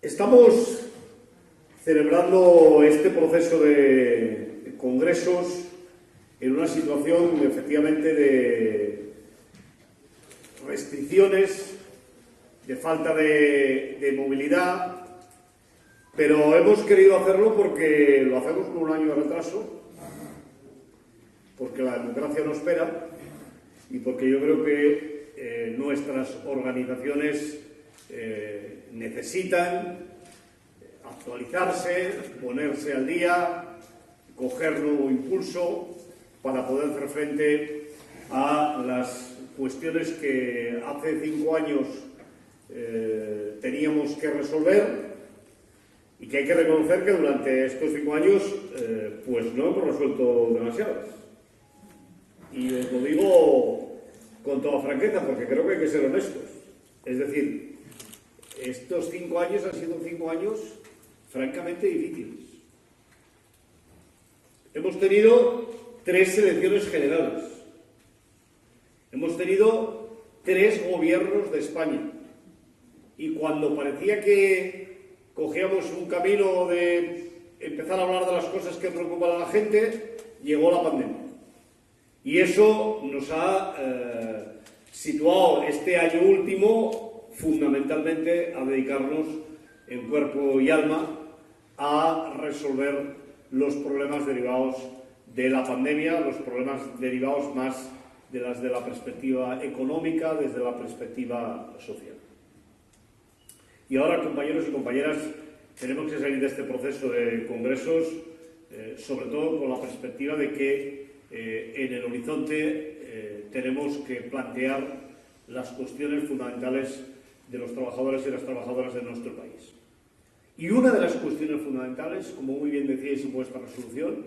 Estamos celebrando este proceso de congresos en una situación efectivamente de restricciones, de falta de movilidad, pero hemos querido hacerlo porque lo hacemos con un año de retraso, porque la democracia no espera y porque yo creo que nuestras organizaciones necesitan actualizarse, ponerse al día, coger nuevo impulso para poder hacer frente a las cuestiones que hace 5 años teníamos que resolver y que hay que reconocer que durante estos 5 años pues no hemos resuelto demasiadas. Y os lo digo con toda franqueza porque creo que hay que ser honestos. Es decir, estos 5 años han sido 5 años francamente difíciles. Hemos tenido 3 elecciones generales. Hemos tenido 3 gobiernos de España. Y cuando parecía que cogíamos un camino de empezar a hablar de las cosas que preocupan a la gente, llegó la pandemia. Y eso nos ha situado este año último fundamentalmente a dedicarnos en cuerpo y alma a resolver los problemas derivados de la pandemia, los problemas derivados más de la perspectiva económica, desde la perspectiva social. Y ahora, compañeros y compañeras, tenemos que salir de este proceso de congresos, sobre todo con la perspectiva de que en el horizonte tenemos que plantear las cuestiones fundamentales de los trabajadores y las trabajadoras de nuestro país. Y una de las cuestiones fundamentales, como muy bien decíais en vuestra resolución,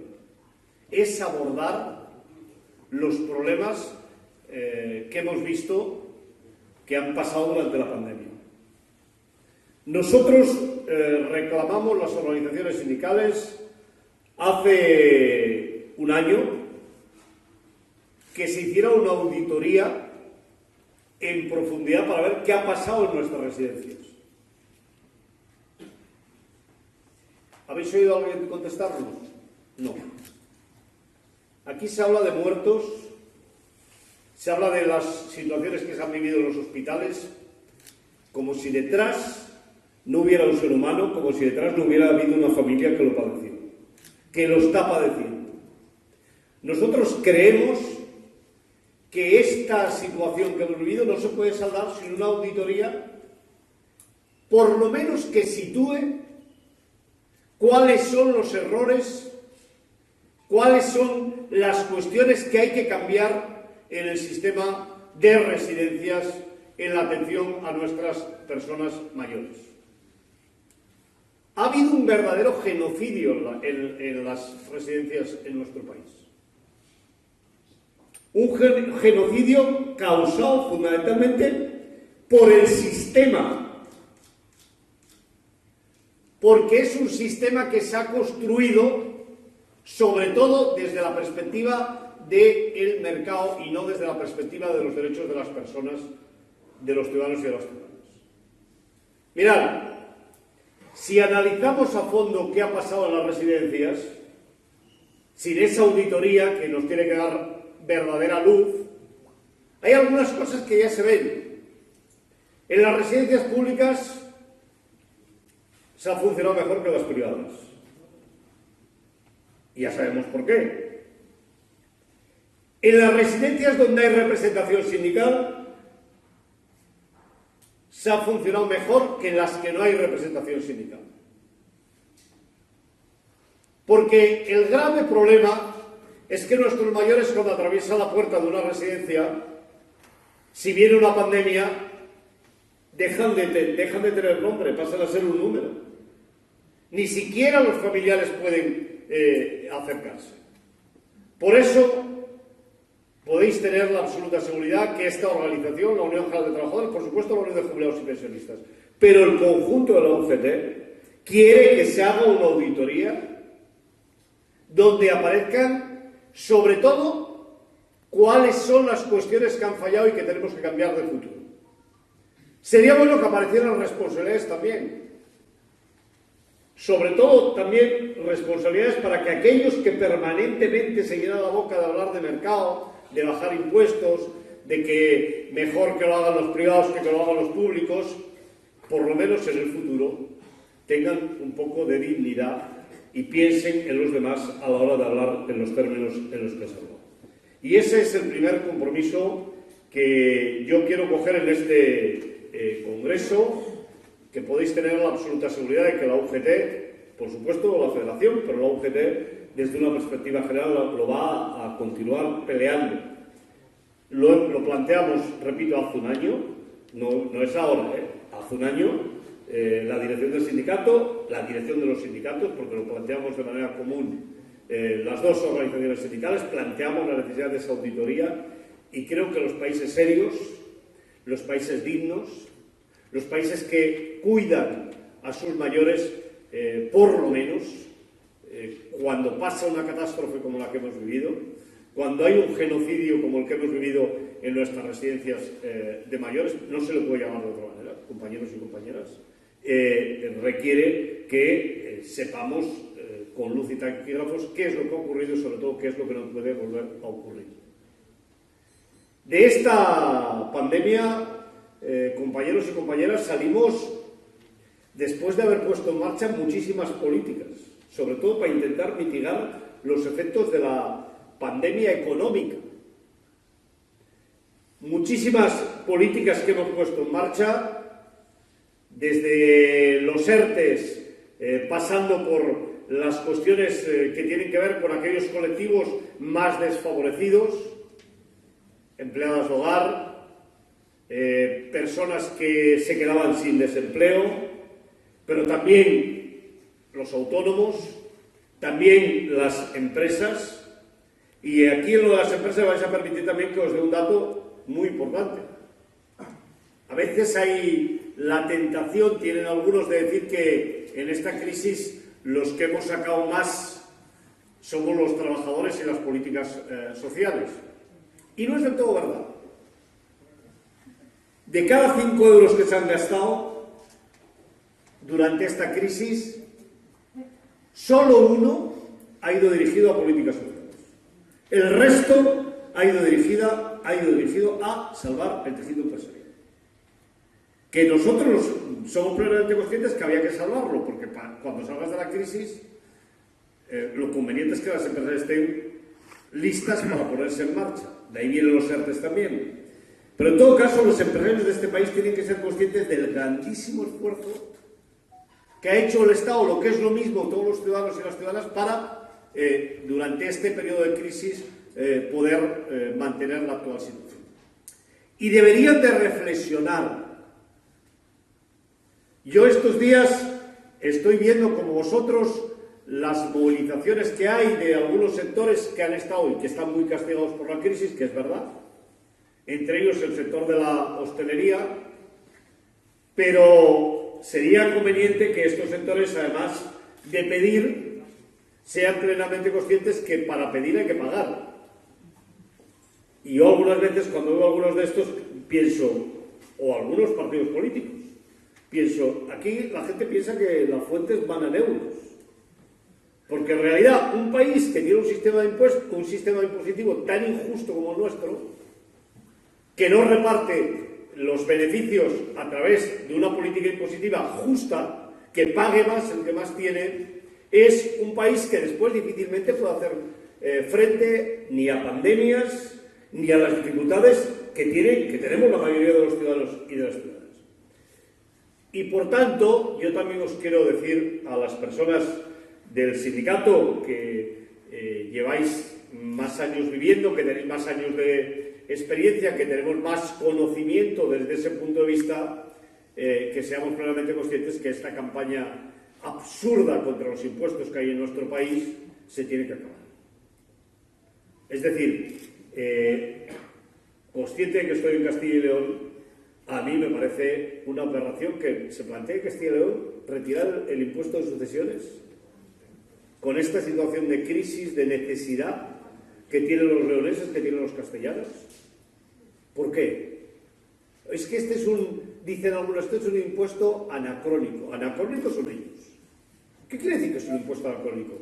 es abordar los problemas que hemos visto que han pasado durante la pandemia. Nosotros reclamamos, las organizaciones sindicales, hace un año, que se hiciera una auditoría en profundidad para ver qué ha pasado en nuestras residencias. ¿Habéis oído a alguien contestarnos? No. Aquí se habla de muertos, se habla de las situaciones que se han vivido en los hospitales, como si detrás no hubiera un ser humano, como si detrás no hubiera habido una familia que lo padeció, que lo está padeciendo. Nosotros creemos que esta situación que hemos vivido no se puede saldar sin una auditoría, por lo menos que sitúe cuáles son los errores, cuáles son las cuestiones que hay que cambiar en el sistema de residencias, en la atención a nuestras personas mayores. Ha habido un verdadero genocidio en las residencias en nuestro país. Un genocidio causado fundamentalmente por el sistema, porque es un sistema que se ha construido sobre todo desde la perspectiva del mercado y no desde la perspectiva de los derechos de las personas, de los ciudadanos y de las ciudadanas. Mirad, si analizamos a fondo qué ha pasado en las residencias, sin esa auditoría que nos tiene que dar verdadera luz, hay algunas cosas que ya se ven. En las residencias públicas se ha funcionado mejor que las privadas. Y ya sabemos por qué. En las residencias donde hay representación sindical se ha funcionado mejor que en las que no hay representación sindical. Porque el grave problema es que nuestros mayores, cuando atraviesan la puerta de una residencia, si viene una pandemia, dejan de tener nombre, pasan a ser un número. Ni siquiera los familiares pueden acercarse. Por eso podéis tener la absoluta seguridad que esta organización, la Unión General de Trabajadores, por supuesto la Unión de Jubilados y Pensionistas, pero el conjunto de la UGT quiere que se haga una auditoría donde aparezcan sobre todo cuáles son las cuestiones que han fallado y que tenemos que cambiar de futuro. Sería bueno que aparecieran responsabilidades también. Sobre todo, también responsabilidades para que aquellos que permanentemente se llenan la boca de hablar de mercado, de bajar impuestos, de que mejor que lo hagan los privados que lo hagan los públicos, por lo menos en el futuro, tengan un poco de dignidad y piensen en los demás a la hora de hablar en los términos en los que se habla. Y ese es el primer compromiso que yo quiero coger en este Congreso, que podéis tener la absoluta seguridad de que la UGT, por supuesto la Federación, pero la UGT desde una perspectiva general lo va a continuar peleando. Lo planteamos, repito, hace un año, no es ahora, hace un año, la dirección del sindicato, la dirección de los sindicatos, porque lo planteamos de manera común, las dos organizaciones sindicales, planteamos la necesidad de esa auditoría y creo que los países serios, los países dignos, los países que cuidan a sus mayores, por lo menos, cuando pasa una catástrofe como la que hemos vivido, cuando hay un genocidio como el que hemos vivido en nuestras residencias de mayores, no se lo puede llamar de otra manera, compañeros y compañeras, requiere que sepamos con luz y taquígrafos qué es lo que ha ocurrido y sobre todo qué es lo que no puede volver a ocurrir. De esta pandemia, compañeros y compañeras, salimos después de haber puesto en marcha muchísimas políticas, sobre todo para intentar mitigar los efectos de la pandemia económica. Muchísimas políticas que hemos puesto en marcha, desde los ERTEs, pasando por las cuestiones que tienen que ver con aquellos colectivos más desfavorecidos, empleadas de hogar, personas que se quedaban sin desempleo, pero también los autónomos, también las empresas. Y aquí en lo de las empresas vais a permitir también que os dé un dato muy importante. A veces hay la tentación, tienen algunos, de decir que en esta crisis los que hemos sacado más somos los trabajadores y las políticas sociales. Y no es del todo verdad. De cada 5 euros que se han gastado durante esta crisis, solo uno ha ido dirigido a políticas sociales. El resto ha ido dirigido a salvar el tejido empresarial. Que nosotros somos plenamente conscientes que había que salvarlo, porque cuando salgas de la crisis, lo conveniente es que las empresas estén listas para ponerse en marcha. De ahí vienen los ERTEs también. Pero en todo caso, los empresarios de este país tienen que ser conscientes del grandísimo esfuerzo que ha hecho el Estado, lo que es lo mismo, todos los ciudadanos y las ciudadanas, para, durante este periodo de crisis, poder mantener la actual situación. Y deberían de reflexionar. Yo estos días estoy viendo, como vosotros, las movilizaciones que hay de algunos sectores que han estado y que están muy castigados por la crisis, que es verdad, entre ellos el sector de la hostelería, pero sería conveniente que estos sectores, además de pedir, sean plenamente conscientes que para pedir hay que pagar. Y yo algunas veces, cuando veo algunos de estos, pienso, o algunos partidos políticos, pienso, aquí la gente piensa que las fuentes van en euros. Porque en realidad un país que tiene un sistema impositivo tan injusto como el nuestro, que no reparte los beneficios a través de una política impositiva justa, que pague más el que más tiene, es un país que después difícilmente puede hacer frente ni a pandemias ni a las dificultades que tenemos la mayoría de los ciudadanos y de las ciudadanas. Y por tanto, yo también os quiero decir a las personas del sindicato que lleváis más años viviendo, que tenéis más años de experiencia, que tenemos más conocimiento desde ese punto de vista, que seamos plenamente conscientes que esta campaña absurda contra los impuestos que hay en nuestro país se tiene que acabar. Es decir, consciente de que estoy en Castilla y León, a mí me parece una aberración que se plantee en Castilla y León retirar el impuesto de sucesiones con esta situación de crisis, de necesidad que tienen los leoneses, que tienen los castellanos. ¿Por qué? Es que dicen algunos, este es un impuesto anacrónico. Anacrónicos son ellos. ¿Qué quiere decir que es un impuesto alcohólico?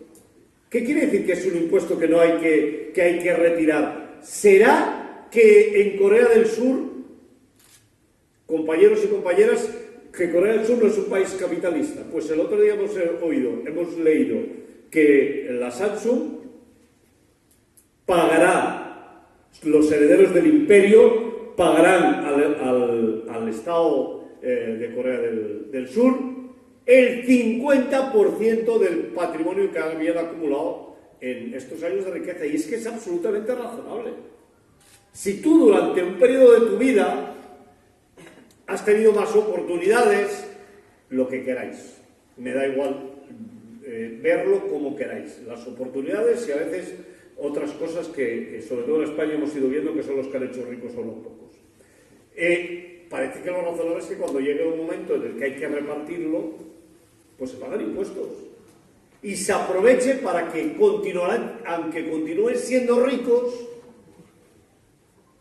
¿Qué quiere decir que es un impuesto que no hay que retirar? ¿Será que en Corea del Sur, compañeros y compañeras, que Corea del Sur no es un país capitalista? Pues el otro día hemos leído que la Samsung pagará, los herederos del imperio pagarán al Estado de Corea del Sur el 50% del patrimonio que habían acumulado en estos años de riqueza. Y es que es absolutamente razonable. Si tú durante un periodo de tu vida has tenido más oportunidades, lo que queráis, me da igual verlo como queráis, las oportunidades y a veces otras cosas que sobre todo en España hemos ido viendo que son los que han hecho ricos o no pocos. Parece que lo razonable es que cuando llegue un momento en el que hay que repartirlo, pues se pagan impuestos y se aproveche para que continuarán, aunque continúen siendo ricos,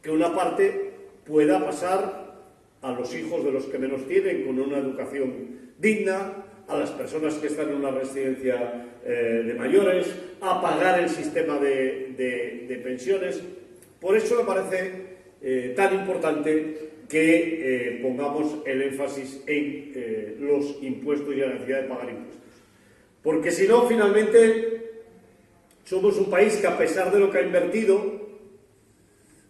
que una parte pueda pasar a los hijos de los que menos tienen con una educación digna, a las personas que están en una residencia de mayores, a pagar el sistema de pensiones. Por eso me parece tan importante que pongamos el énfasis en los impuestos y la necesidad de pagar impuestos. Porque si no, finalmente, somos un país que a pesar de lo que ha invertido,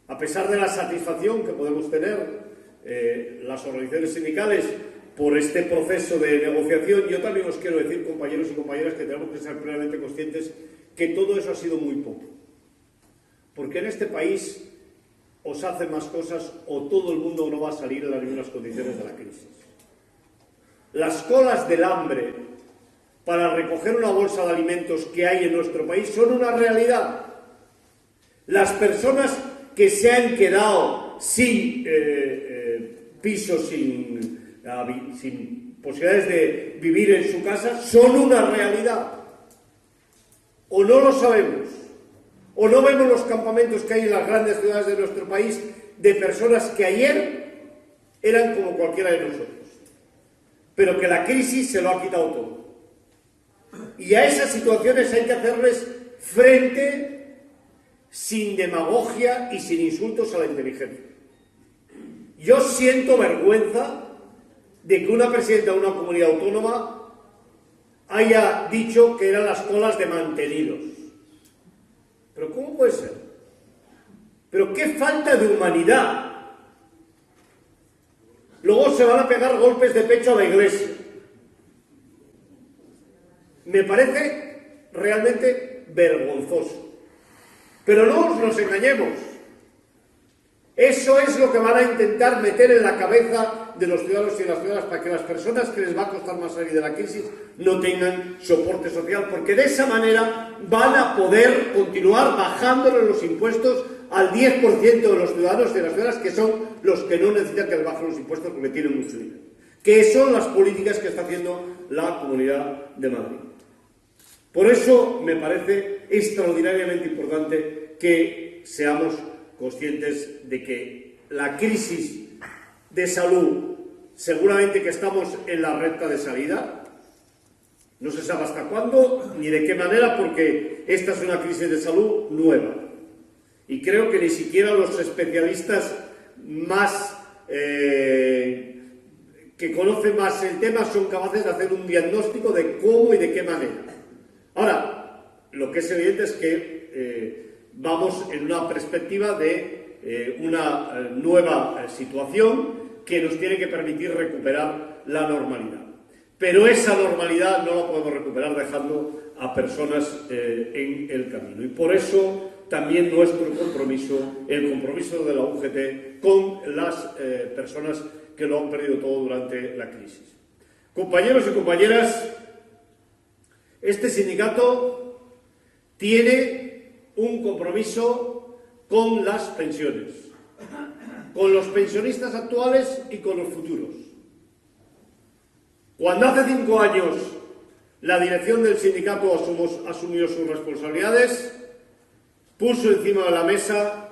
a pesar de la satisfacción que podemos tener las organizaciones sindicales por este proceso de negociación, yo también os quiero decir, compañeros y compañeras, que tenemos que ser plenamente conscientes que todo eso ha sido muy poco. Porque en este país os hacen más cosas o todo el mundo no va a salir en las mismas condiciones de la crisis. Las colas del hambre para recoger una bolsa de alimentos que hay en nuestro país son una realidad. Las personas que se han quedado sin pisos, sin posibilidades de vivir en su casa, son una realidad. O no lo sabemos. O no vemos los campamentos que hay en las grandes ciudades de nuestro país de personas que ayer eran como cualquiera de nosotros, pero que la crisis se lo ha quitado todo. Y a esas situaciones hay que hacerles frente sin demagogia y sin insultos a la inteligencia. Yo siento vergüenza de que una presidenta de una comunidad autónoma haya dicho que eran las colas de mantenidos. ¿Pero cómo puede ser? ¿Pero qué falta de humanidad? Luego se van a pegar golpes de pecho a la Iglesia. Me parece realmente vergonzoso. Pero no nos engañemos. Eso es lo que van a intentar meter en la cabeza de los ciudadanos y las ciudadanas para que las personas que les va a costar más salir de la crisis no tengan soporte social, porque de esa manera van a poder continuar bajándole los impuestos al 10% de los ciudadanos y de las ciudadanas, que son los que no necesitan que les bajen los impuestos porque tienen mucho dinero. Que son las políticas que está haciendo la Comunidad de Madrid. Por eso me parece extraordinariamente importante que seamos conscientes de que la crisis de salud, seguramente que estamos en la recta de salida, no se sabe hasta cuándo ni de qué manera, porque esta es una crisis de salud nueva. Y creo que ni siquiera los especialistas más que conocen más el tema son capaces de hacer un diagnóstico de cómo y de qué manera. Ahora, lo que es evidente es que vamos en una perspectiva de una nueva situación que nos tiene que permitir recuperar la normalidad. Pero esa normalidad no la podemos recuperar dejando a personas en el camino. Y por eso también nuestro compromiso, el compromiso de la UGT con las personas que lo han perdido todo durante la crisis. Compañeros y compañeras, este sindicato tiene un compromiso con las pensiones, con los pensionistas actuales y con los futuros. Cuando hace 5 años la dirección del sindicato asumió sus responsabilidades, puso encima de la mesa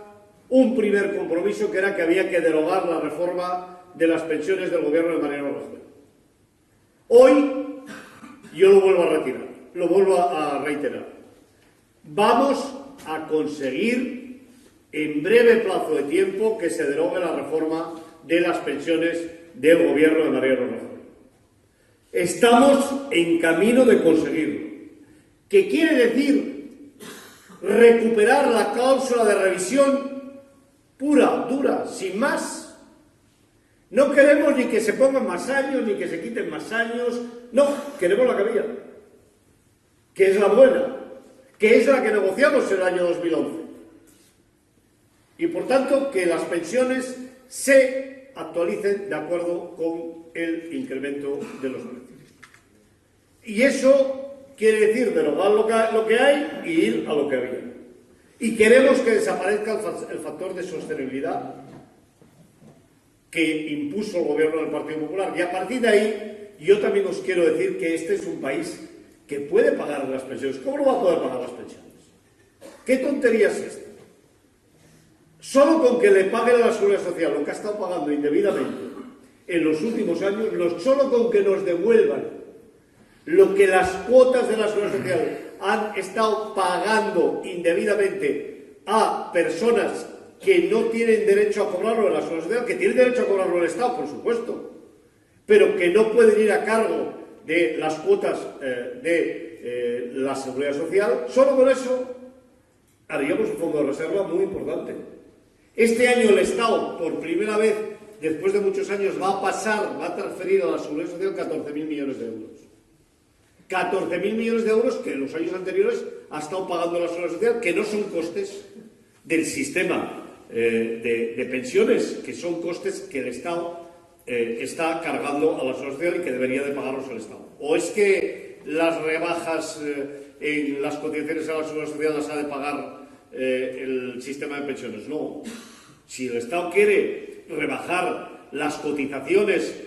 un primer compromiso, que era que había que derogar la reforma de las pensiones del gobierno de Mariano Rajoy. Hoy yo lo vuelvo a retirar, lo vuelvo a reiterar. Vamos a conseguir en breve plazo de tiempo que se derogue la reforma de las pensiones del gobierno de Mariano Rajoy. Estamos en camino de conseguirlo. ¿Qué quiere decir recuperar la cláusula de revisión pura, dura, sin más? No queremos ni que se pongan más años, ni que se quiten más años. No, queremos la que había, que es la buena, que es la que negociamos en el año 2011. Y por tanto, que las pensiones se actualicen de acuerdo con el incremento de los precios. Y eso quiere decir derogar lo que hay y ir a lo que había. Y queremos que desaparezca el factor de sostenibilidad que impuso el gobierno del Partido Popular. Y a partir de ahí, yo también os quiero decir que este es un país que puede pagar las pensiones. ¿Cómo no va a poder pagar las pensiones? ¿Qué tontería es esta? Solo con que le paguen a la Seguridad Social lo que ha estado pagando indebidamente en los últimos años, solo con que nos devuelvan lo que las cuotas de la Seguridad Social han estado pagando indebidamente a personas que no tienen derecho a cobrarlo en la Seguridad Social, que tienen derecho a cobrarlo el Estado, por supuesto, pero que no pueden ir a cargo de las cuotas de la Seguridad Social, solo con eso haríamos un fondo de reserva muy importante. Este año el Estado, por primera vez, después de muchos años, va a transferir a la Seguridad Social 14.000 millones de euros. 14.000 millones de euros que en los años anteriores ha estado pagando la Seguridad Social, que no son costes del sistema de pensiones, que son costes que el Estado está cargando a la Seguridad Social y que debería de pagarlos el Estado. ¿O es que las rebajas en las cotizaciones a la Seguridad Social las ha de pagar el sistema de pensiones? No. Si el Estado quiere rebajar las cotizaciones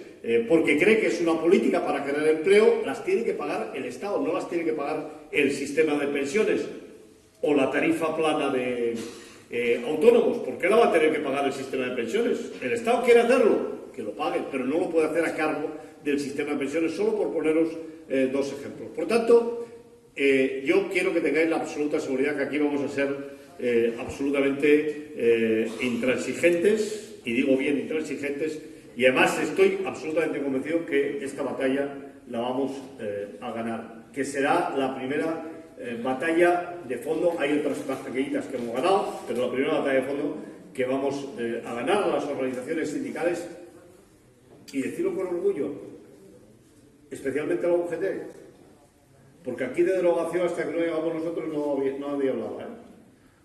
porque cree que es una política para crear empleo, las tiene que pagar el Estado, no las tiene que pagar el sistema de pensiones o la tarifa plana de autónomos. ¿Por qué la va a tener que pagar el sistema de pensiones? ¿El Estado quiere hacerlo? Que lo pague, pero no lo puede hacer a cargo del sistema de pensiones, solo por poneros dos ejemplos. Por tanto, yo quiero que tengáis la absoluta seguridad que aquí vamos a ser absolutamente intransigentes, y digo bien intransigentes, y además estoy absolutamente convencido que esta batalla la vamos a ganar, que será la primera batalla de fondo. Hay otras más pequeñitas que hemos ganado, pero la primera batalla de fondo que vamos a ganar a las organizaciones sindicales, y decirlo con orgullo, especialmente a la UGT, porque aquí de derogación, hasta que no llegamos nosotros, no había hablado.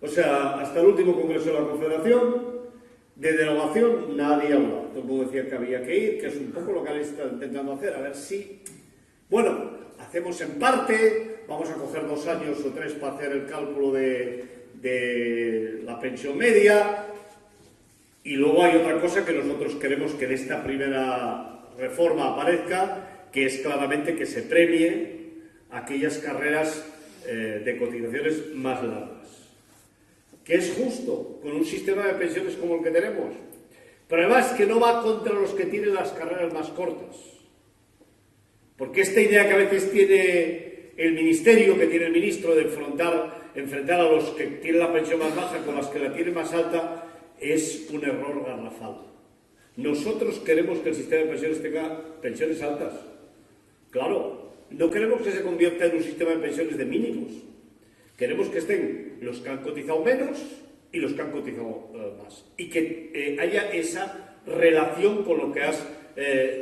O sea, hasta el último Congreso de la Confederación, de derogación nadie hablaba. Todo el mundo decía que había que ir, que es un poco lo que han estado intentando hacer, a ver si, bueno, hacemos en parte, vamos a coger 2 años o 3 para hacer el cálculo de la pensión media, y luego hay otra cosa que nosotros queremos que en esta primera reforma aparezca, que es claramente que se premie aquellas carreras de cotizaciones más largas, que es justo con un sistema de pensiones como el que tenemos, pero además que no va contra los que tienen las carreras más cortas, porque esta idea que a veces tiene el ministerio, que tiene el ministro, de enfrentar a los que tienen la pensión más baja con las que la tienen más alta, es un error garrafal. Nosotros queremos que el sistema de pensiones tenga pensiones altas. Claro, no queremos que se convierta en un sistema de pensiones de mínimos. Queremos que estén los que han cotizado menos y los que han cotizado más. Y que haya esa relación con lo que has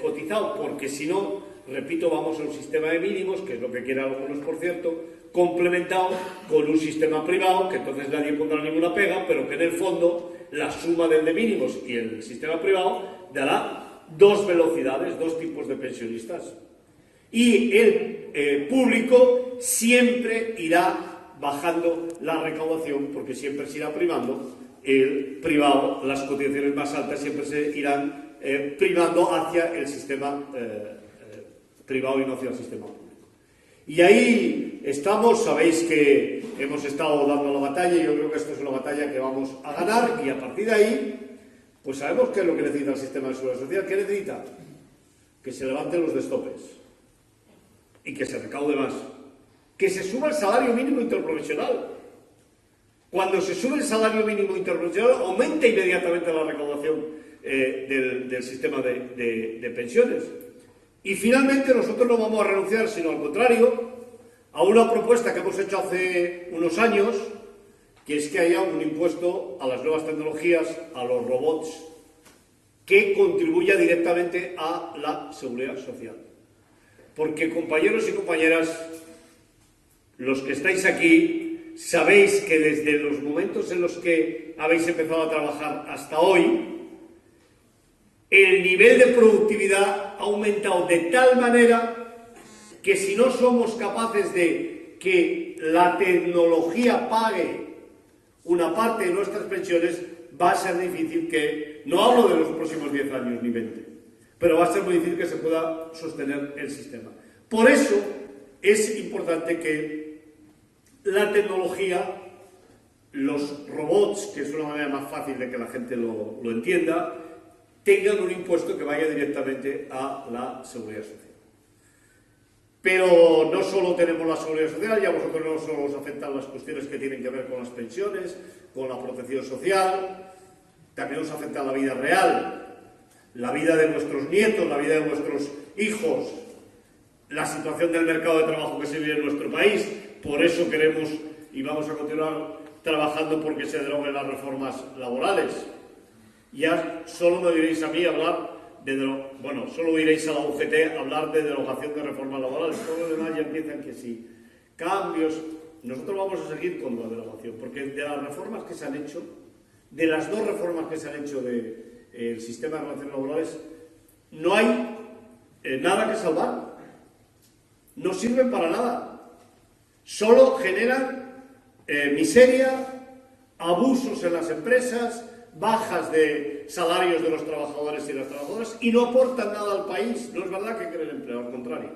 cotizado, porque si no, repito, vamos a un sistema de mínimos, que es lo que quieren algunos, por cierto, complementado con un sistema privado, que entonces nadie pondrá ninguna pega, pero que en el fondo la suma del de mínimos y el sistema privado dará 2 velocidades, 2 tipos de pensionistas. Y el público siempre irá bajando la recaudación, porque siempre se irá primando el privado, las cotizaciones más altas siempre se irán primando hacia el sistema privado y no hacia el sistema público. Y ahí estamos, sabéis que hemos estado dando la batalla, y yo creo que esta es una batalla que vamos a ganar, y a partir de ahí, pues sabemos qué es lo que necesita el sistema de seguridad social. ¿Qué necesita? Que se levanten los destopes. y que se recaude más, que se suba el salario mínimo interprofesional. Cuando se sube el salario mínimo interprofesional, aumenta inmediatamente la recaudación del sistema de pensiones. Y finalmente nosotros no vamos a renunciar, sino al contrario, a una propuesta que hemos hecho hace unos años, que es que haya un impuesto a las nuevas tecnologías, a los robots, que contribuya directamente a la seguridad social. Porque, compañeros y compañeras, los que estáis aquí, sabéis que desde los momentos en los que habéis empezado a trabajar hasta hoy, el nivel de productividad ha aumentado de tal manera que si no somos capaces de que la tecnología pague una parte de nuestras pensiones, va a ser difícil que, no hablo de los próximos 10 años ni 20, pero va a ser muy difícil que se pueda sostener el sistema. Por eso es importante que la tecnología, los robots, que es una manera más fácil de que la gente lo entienda, tengan un impuesto que vaya directamente a la seguridad social. Pero no solo tenemos la seguridad social, ya a vosotros no solo os afectan las cuestiones que tienen que ver con las pensiones, con la protección social, también os afecta la vida real, la vida de vuestros nietos, la vida de vuestros hijos, la situación del mercado de trabajo que se vive en nuestro país. Por eso queremos y vamos a continuar trabajando porque se deroguen las reformas laborales. Ya solo me oiréis a mí hablar solo oiréis a la UGT hablar de derogación de reformas laborales. Todo lo demás ya empiezan que sí. Cambios. Nosotros vamos a seguir con la derogación, porque de las reformas que se han hecho, de las dos reformas que se han hecho del sistema de relaciones laborales, no hay nada que salvar. No sirven para nada. Solo generan miseria, abusos en las empresas, bajas de salarios de los trabajadores y las trabajadoras y no aportan nada al país. No es verdad que creen empleo, al contrario.